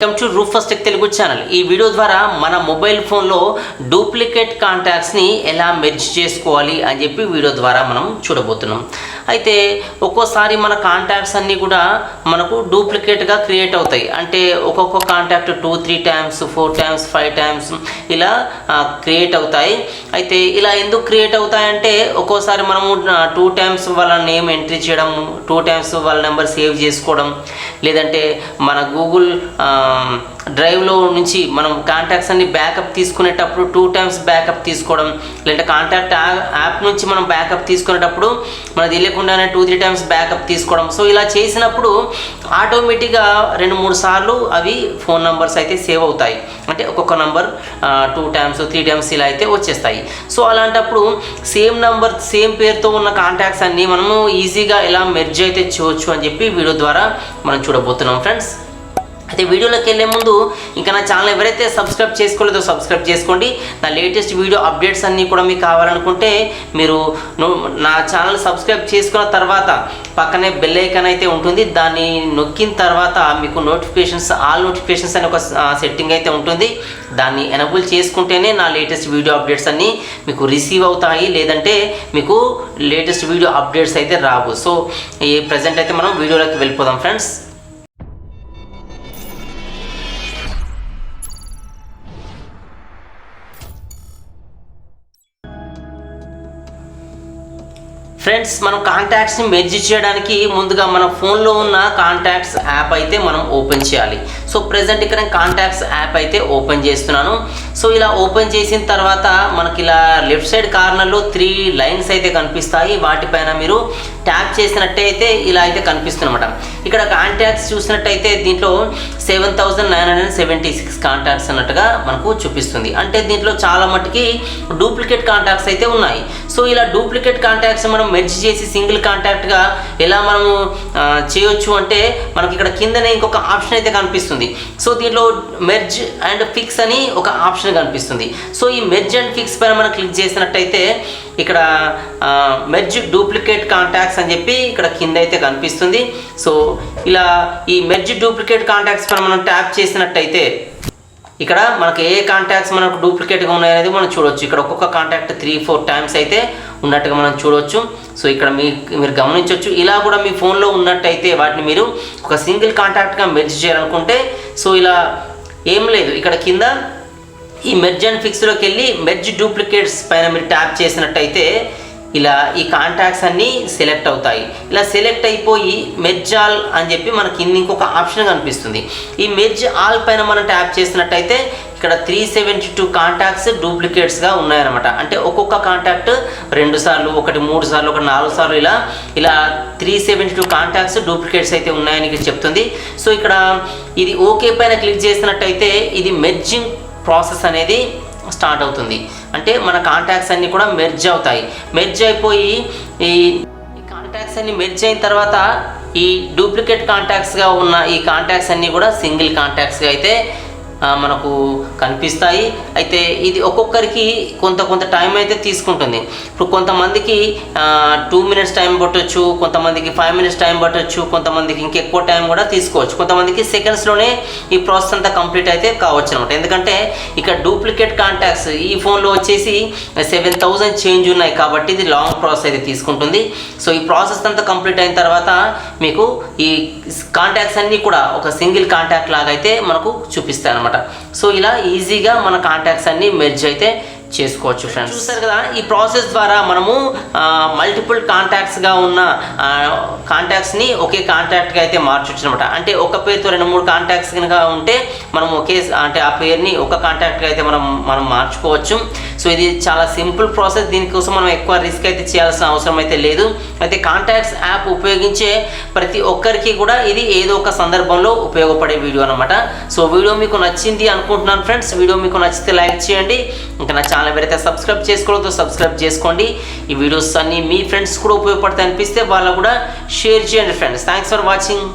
Welcome to రూఫస్ tech Telugu channel. ఈ video ద్వారా మన మొబైల్ ఫోన్లో డూప్లికేట్ కాంటాక్ట్స్ని ఎలా మెర్జ్ చేసుకోవాలి అని చెప్పి వీడియో ద్వారా మనం చూడబోతున్నాం. అయితే ఒక్కోసారి మన కాంటాక్ట్స్ అన్నీ కూడా మనకు డూప్లికేట్గా క్రియేట్ అవుతాయి. అంటే ఒక్కొక్క కాంటాక్ట్ 2-3 టైమ్స్ 4 టైమ్స్ 5 టైమ్స్ ఇలా క్రియేట్ అవుతాయి. అయితే ఇలా ఎందుకు క్రియేట్ అవుతాయంటే ఒక్కోసారి మనము 2 టైమ్స్ వాళ్ళ నేమ్ ఎంట్రీ చేయడం, 2 టైమ్స్ వాళ్ళ నెంబర్ సేవ్ చేసుకోవడం, లేదంటే మన గూగుల్ డ్రైవ్లో నుంచి మనం కాంటాక్ట్స్ అన్ని బ్యాకప్ తీసుకునేటప్పుడు 2 టైమ్స్ బ్యాకప్ తీసుకోవడం, లేదంటే కాంటాక్ట్ యాప్ నుంచి మనం బ్యాకప్ తీసుకునేటప్పుడు మనకు తెలియకుండానే 2-3 టైమ్స్ బ్యాకప్ తీసుకోవడం. సో ఇలా చేసినప్పుడు ఆటోమేటిక్గా 2-3 సార్లు అవి ఫోన్ నెంబర్స్ అయితే సేవ్ అవుతాయి. అంటే ఒక్కొక్క నెంబర్ 2 టైమ్స్ 3 టైమ్స్ ఇలా అయితే వచ్చేస్తాయి. సో అలాంటప్పుడు సేమ్ నెంబర్ సేమ్ పేరుతో ఉన్న కాంటాక్ట్స్ అన్నీ మనము ఈజీగా ఎలా మెర్జ్ అయితే చేయవచ్చు అని చెప్పి వీడియో ద్వారా మనం చూడబోతున్నాం ఫ్రెండ్స్. అయితే వీడియోలోకి వెళ్ళే ముందు ఇంకా నా ఛానల్ ఎవరైతే సబ్స్క్రైబ్ చేసుకోలేదో సబ్స్క్రైబ్ చేసుకోండి. నా లేటెస్ట్ వీడియో అప్డేట్స్ అన్నీ కూడా మీకు కావాలనుకుంటే మీరు నా ఛానల్ సబ్స్క్రైబ్ చేసుకున్న తర్వాత పక్కనే బెల్ ఐకాన్ అయితే ఉంటుంది. దాన్ని నొక్కిన తర్వాత మీకు ఆల్ నోటిఫికేషన్స్ అనే ఒక సెట్టింగ్ అయితే ఉంటుంది. దాన్ని ఎనబుల్ చేసుకుంటేనే నా లేటెస్ట్ వీడియో అప్డేట్స్ అన్నీ మీకు రిసీవ్ అవుతాయి, లేదంటే మీకు లేటెస్ట్ వీడియో అప్డేట్స్ అయితే రావు. సో ప్రజెంట్ అయితే మనం వీడియోలోకి వెళ్ళిపోదాం ఫ్రెండ్స్. ఫ్రెండ్స్, మనం కాంటాక్ట్స్ని మెర్జ్ చేయడానికి ముందుగా మన ఫోన్లో ఉన్న కాంటాక్ట్స్ యాప్ అయితే మనం ఓపెన్ చేయాలి. సో ప్రెజెంట్ ఇక్కడ నేను కాంటాక్ట్స్ యాప్ అయితే ఓపెన్ చేస్తున్నాను. సో ఇలా ఓపెన్ చేసిన తర్వాత మనకి ఇలా లెఫ్ట్ సైడ్ కార్నర్లో 3 లైన్స్ అయితే కనిపిస్తాయి. వాటిపైన మీరు ట్యాప్ చేసినట్టయితే ఇలా అయితే కనిపిస్తుందన్నమాట. ఇక్కడ కాంటాక్ట్స్ చూసినట్టయితే దీంట్లో 7976 కాంటాక్ట్స్ అన్నట్టుగా మనకు చూపిస్తుంది. అంటే దీంట్లో చాలా మట్టుకి డూప్లికేట్ కాంటాక్ట్స్ అయితే ఉన్నాయి. సో ఇలా డూప్లికేట్ కాంటాక్ట్స్ మనం మెర్జ్ చేసి సింగిల్ కాంటాక్ట్గా ఎలా మనము చేయొచ్చు అంటే మనకి ఇక్కడ కిందనే ఇంకొక ఆప్షన్ అయితే కనిపిస్తుంది. సో దీంట్లో మెర్జ్ అండ్ ఫిక్స్ అని ఒక ఆప్షన్ కనిపిస్తుంది. సో ఈ మెర్జ్ అండ్ ఫిక్స్ పైన మనం క్లిక్ చేసినట్టయితే ఇక్కడ మెర్జ్ డూప్లికేట్ కాంటాక్ట్స్ అని చెప్పి ఇక్కడ కింద అయితే కనిపిస్తుంది. సో ఇలా ఈ మెర్జ్ డూప్లికేట్ కాంటాక్ట్స్ పైన మనం ట్యాప్ చేసినట్టయితే ఇక్కడ మనకు ఏ కాంటాక్ట్స్ మనకు డూప్లికేట్గా ఉన్నాయనేది మనం చూడవచ్చు. ఇక్కడ ఒక్కొక్క కాంటాక్ట్ 3-4 టైమ్స్ అయితే ఉన్నట్టుగా మనం చూడవచ్చు. సో ఇక్కడ మీరు గమనించవచ్చు. ఇలా కూడా మీ ఫోన్లో ఉన్నట్టయితే వాటిని మీరు ఒక సింగిల్ కాంటాక్ట్గా మెర్జ్ చేయాలనుకుంటే సో ఇలా ఏం లేదు, ఇక్కడ కింద ఈ మెర్జ్ అండ్ ఫిక్స్లోకి వెళ్ళి మెర్జ్ డూప్లికేట్స్ పైన మీరు ట్యాప్ చేసినట్టయితే ఇలా ఈ కాంటాక్ట్స్ అన్నీ సెలెక్ట్ అవుతాయి. ఇలా సెలెక్ట్ అయిపోయి మెర్జ్ ఆల్ అని చెప్పి మనకి ఇంకొక ఆప్షన్ కనిపిస్తుంది. ఈ మెర్జ్ ఆల్ పైన మనం ట్యాప్ చేసినట్టయితే ఇక్కడ 372 కాంటాక్ట్స్ డూప్లికేట్స్గా ఉన్నాయన్నమాట. అంటే ఒక్కొక్క కాంటాక్ట్ 2 సార్లు, ఒకటి 3 సార్లు, ఒకటి 4 సార్లు ఇలా 372 కాంటాక్ట్స్ డూప్లికేట్స్ అయితే ఉన్నాయని ఇక్కడ చెప్తుంది. సో ఇక్కడ ఇది ఓకే పైన క్లిక్ చేసినట్టయితే ఇది మెర్జింగ్ ప్రాసెస్ అనేది స్టార్ట్ అవుతుంది. అంటే మన కాంటాక్ట్స్ అన్నీ కూడా మెర్జ్ అవుతాయి. మెర్జ్ అయిపోయి ఈ కాంటాక్ట్స్ అన్నీ మెర్జ్ అయిన తర్వాత ఈ డూప్లికేట్ కాంటాక్ట్స్గా ఉన్న ఈ కాంటాక్ట్స్ అన్నీ కూడా సింగిల్ కాంటాక్ట్స్గా అయితే మనకు కనిపిస్తాయి. అయితే ఇది ఒక్కొక్కరికి కొంత టైం అయితే తీసుకుంటుంది. ఇప్పుడు కొంతమందికి 2 మినిట్స్ టైం పట్టవచ్చు, కొంతమందికి 5 మినిట్స్ టైం పట్టవచ్చు, కొంతమందికి ఇంకెక్కువ టైం కూడా తీసుకోవచ్చు, కొంతమందికి సెకండ్స్లోనే ఈ ప్రాసెస్ అంతా కంప్లీట్ అయితే కావచ్చు అనమాట. ఎందుకంటే ఇక్కడ డూప్లికేట్ కాంటాక్ట్స్ ఈ ఫోన్లో వచ్చేసి 7000 చేంజ్ ఉన్నాయి కాబట్టి ఇది లాంగ్ ప్రాసెస్ అయితే తీసుకుంటుంది. సో ఈ ప్రాసెస్ అంతా కంప్లీట్ అయిన తర్వాత మీకు ఈ కాంటాక్ట్స్ అన్నీ కూడా ఒక సింగిల్ కాంటాక్ట్ లాగా అయితే మనకు చూపిస్తాయి అనమాట. సో ఇలా ఈజీగా మన కాంటాక్ట్స్ అన్ని మెర్జ్ అయితే చేసుకోవచ్చు ఫ్రెండ్స్. చూస్తారు కదా, ఈ ప్రాసెస్ ద్వారా మనము మల్టిపుల్ కాంటాక్ట్స్గా ఉన్న కాంటాక్ట్స్ని ఒకే కాంటాక్ట్గా అయితే మార్చవచ్చు అనమాట. అంటే ఒక పేరుతో 2-3 కాంటాక్ట్స్ కనుక ఉంటే మనం అంటే ఆ పేరుని ఒక కాంటాక్ట్గా అయితే మనం మార్చుకోవచ్చు. సో ఇది చాలా సింపుల్ ప్రాసెస్. దీనికోసం మనం ఎక్కువ రిస్క్ అయితే చేయాల్సిన అవసరం అయితే లేదు. అయితే కాంటాక్ట్స్ యాప్ ఉపయోగించే ప్రతి ఒక్కరికి కూడా ఇది ఏదో ఒక సందర్భంలో ఉపయోగపడే వీడియో అనమాట. సో వీడియో మీకు నచ్చింది అనుకుంటున్నాను ఫ్రెండ్స్. వీడియో మీకు నచ్చితే లైక్ చేయండి. ఇంకా నా ఛానల్ ఎవరైతే సబ్స్క్రైబ్ చేసుకోలేదో సబ్స్క్రైబ్ చేసుకోండి. ఈ వీడియోస్ అన్నీ మీ ఫ్రెండ్స్ కూడా ఉపయోగపడతాయి అనిపిస్తే వాళ్ళకు కూడా షేర్ చేయండి ఫ్రెండ్స్. Thanks for watching.